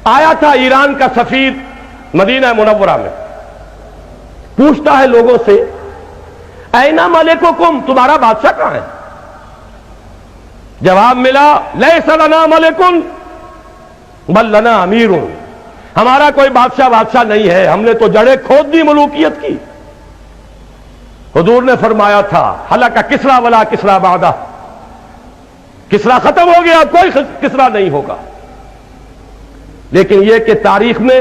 آیا تھا ایران کا سفیر مدینہ منورہ میں، پوچھتا ہے لوگوں سے اینا ملککم، تمہارا بادشاہ کہاں ہے؟ جواب ملا لیس لنا ملکن بل لنا امیر، ہمارا کوئی بادشاہ نہیں ہے، ہم نے تو جڑیں کھود دی ملوکیت کی۔ حضور نے فرمایا تھا ہلاکا کسرا ولا کسرا بعدہ، کسرا ختم ہو گیا، کوئی کسرا نہیں ہوگا۔ لیکن یہ کہ تاریخ میں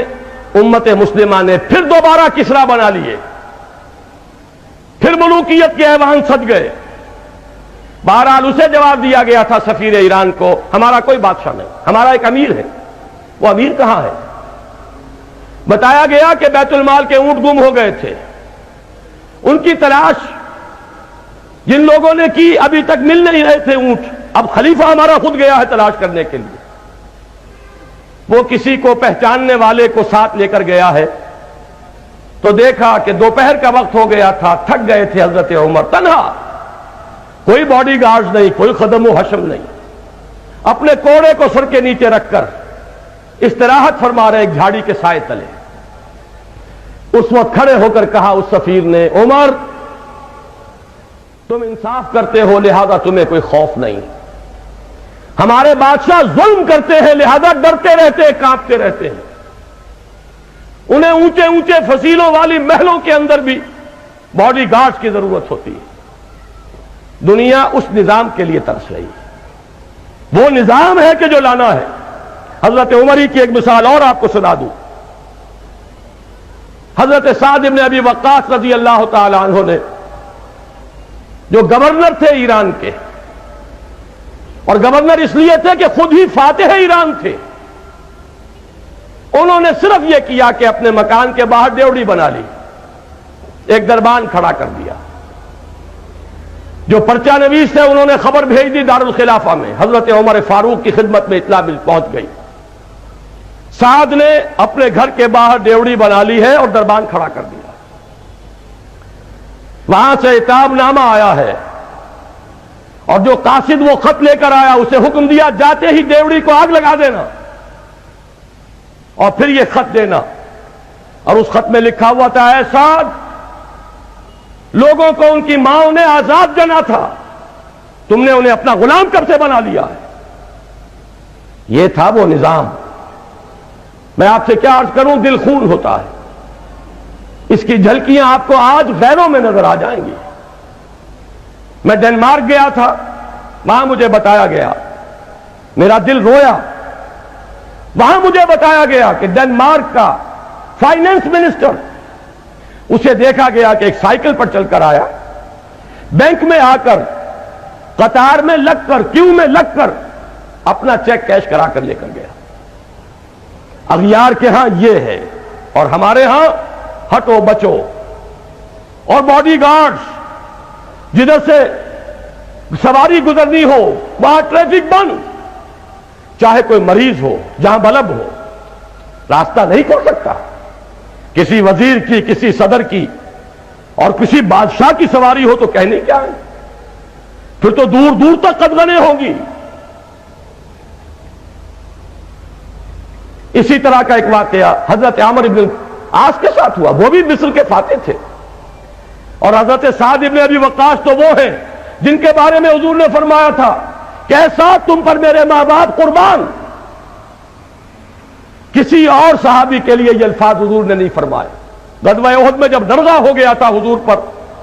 امت مسلمہ نے پھر دوبارہ کسرا بنا لیے، پھر ملوکیت کے ایوان سج گئے۔ بہرحال اسے جواب دیا گیا تھا سفیر ایران کو ہمارا کوئی بادشاہ نہیں، ہمارا ایک امیر ہے۔ وہ امیر کہاں ہے؟ بتایا گیا کہ بیت المال کے اونٹ گم ہو گئے تھے، ان کی تلاش جن لوگوں نے کی ابھی تک مل نہیں رہے تھے اونٹ، اب خلیفہ ہمارا خود گیا ہے تلاش کرنے کے لیے۔ وہ کسی کو پہچاننے والے کو ساتھ لے کر گیا ہے تو دیکھا کہ دوپہر کا وقت ہو گیا تھا، تھک گئے تھے حضرت عمر، تنہا، کوئی باڈی گارڈز نہیں، کوئی خدم و حشم نہیں، اپنے کوڑے کو سر کے نیچے رکھ کر استراحت فرما رہے ایک جھاڑی کے سائے تلے۔ اس وقت کھڑے ہو کر کہا اس سفیر نے عمر تم انصاف کرتے ہو لہذا تمہیں کوئی خوف نہیں، ہمارے بادشاہ ظلم کرتے ہیں لہذا ڈرتے رہتے ہیں، کانپتے رہتے ہیں، انہیں اونچے اونچے فصیلوں والی محلوں کے اندر بھی باڈی گارڈز کی ضرورت ہوتی ہے۔ دنیا اس نظام کے لیے ترس رہی ہے، وہ نظام ہے کہ جو لانا ہے۔ حضرت عمر ہی کی ایک مثال اور آپ کو سنا دوں۔ حضرت سعد بن ابی وقاص رضی اللہ تعالی عنہ نے، جو گورنر تھے ایران کے، اور گورنر اس لیے تھے کہ خود ہی فاتح ایران تھے، انہوں نے صرف یہ کیا کہ اپنے مکان کے باہر ڈیوڑی بنا لی، ایک دربان کھڑا کر دیا۔ جو پرچہ نویس تھے انہوں نے خبر بھیج دی دارالخلافہ میں، حضرت عمر فاروق کی خدمت میں اطلاع پہنچ گئی، سعد نے اپنے گھر کے باہر ڈیوڑی بنا لی ہے اور دربان کھڑا کر دیا۔ وہاں سے عتاب نامہ آیا ہے، اور جو قاصد وہ خط لے کر آیا اسے حکم دیا جاتے ہی ڈیوڑی کو آگ لگا دینا اور پھر یہ خط دینا، اور اس خط میں لکھا ہوا تھا اے سعد، لوگوں کو ان کی ماں نے آزاد جنا تھا، تم نے انہیں اپنا غلام کب سے بنا لیا ہے۔ یہ تھا وہ نظام۔ میں آپ سے کیا عرض کروں، دل خون ہوتا ہے۔ اس کی جھلکیاں آپ کو آج غیروں میں نظر آ جائیں گی۔ میں ڈنمارک گیا تھا، وہاں مجھے بتایا گیا، میرا دل رویا، وہاں مجھے بتایا گیا کہ ڈنمارک کا فائنانس منسٹر، اسے دیکھا گیا کہ ایک سائیکل پر چل کر آیا، بینک میں آ کر قطار میں لگ کر کیو میں لگ کر اپنا چیک کیش کرا کر لے کر گیا۔ اغیار کے ہاں یہ ہے، اور ہمارے ہاں ہٹو بچو، اور باڈی گارڈز، جدھر سے سواری گزرنی ہو وہاں ٹریفک بند، چاہے کوئی مریض ہو، جہاں بلب ہو، راستہ نہیں کھول سکتا۔ کسی وزیر کی، کسی صدر کی اور کسی بادشاہ کی سواری ہو تو کہنے کیا ہے، پھر تو دور دور تک قدغنیں ہوں گی۔ اسی طرح کا ایک واقعہ حضرت عامر بن عاص کے ساتھ ہوا، وہ بھی مصر کے فاتح تھے، اور حضرت سعد بن ابی وقاص تو وہ ہیں جن کے بارے میں حضور نے فرمایا تھا کہ اے سعد تم پر میرے ماں باپ قربان۔ کسی اور صحابی کے لیے یہ الفاظ حضور نے نہیں فرمائے۔ غزوہ احد میں جب درغہ ہو گیا تھا حضور پر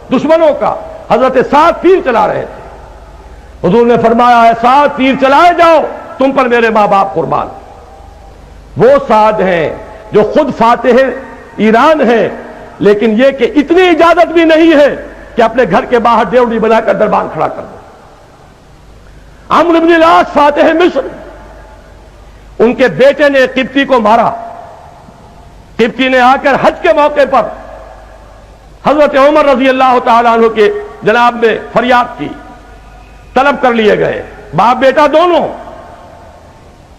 دشمنوں کا، حضرت سعد تیر چلا رہے تھے، حضور نے فرمایا اے سعد تیر چلائے جاؤ، تم پر میرے ماں باپ قربان۔ وہ سعد ہیں جو خود فاتح ایران ہیں، لیکن یہ کہ اتنی اجازت بھی نہیں ہے کہ اپنے گھر کے باہر ڈیوڑی بنا کر دربان کھڑا کر دو۔ عمرو بن العاص فاتح مصر، ان کے بیٹے نے قبطی کو مارا، قبطی نے آ کر حج کے موقع پر حضرت عمر رضی اللہ تعالیٰ عنہ کے جناب میں فریاد کی، طلب کر لیے گئے، باپ بیٹا دونوں۔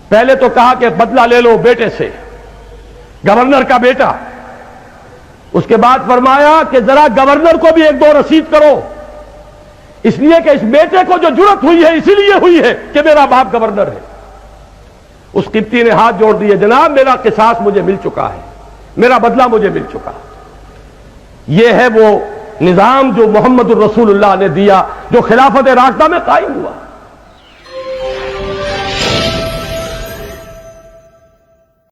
پہلے تو کہا کہ بدلہ لے لو بیٹے سے، گورنر کا بیٹا، اس کے بعد فرمایا کہ ذرا گورنر کو بھی ایک دو رسید کرو، اس لیے کہ اس بیٹے کو جو جرت ہوئی ہے اسی لیے ہوئی ہے کہ میرا باپ گورنر ہے۔ اس قبطی نے ہاتھ جوڑ دیے، جناب میرا قصاص مجھے مل چکا ہے، میرا بدلہ مجھے مل چکا۔ یہ ہے وہ نظام جو محمد الرسول اللہ نے دیا، جو خلافت راشدہ میں قائم ہوا۔